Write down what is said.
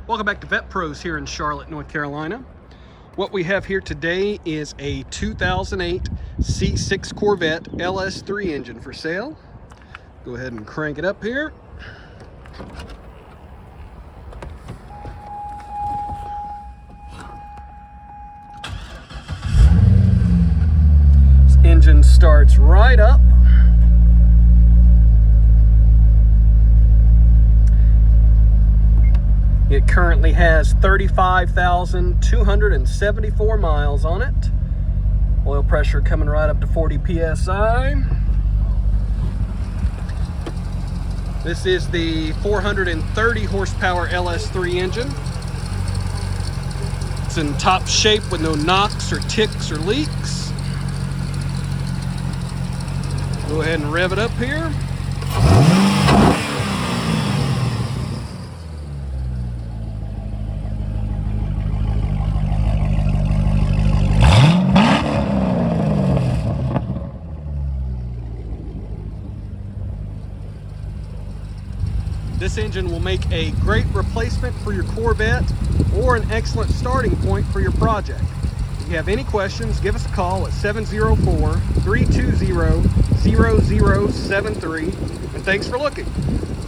Welcome back to VettePros here in Charlotte, North Carolina. What we have here today is a 2008 C6 Corvette LS3 engine for sale. Go ahead and crank it up here. This engine starts right up. It currently has 35,274 miles on it. Oil pressure coming right up to 40 psi. This is the 430 horsepower LS3 engine. It's in top shape with no knocks or ticks or leaks. Go ahead and rev it up here. This engine will make a great replacement for your Corvette or an excellent starting point for your project. If you have any questions, give us a call at 704-320-0073, and thanks for looking.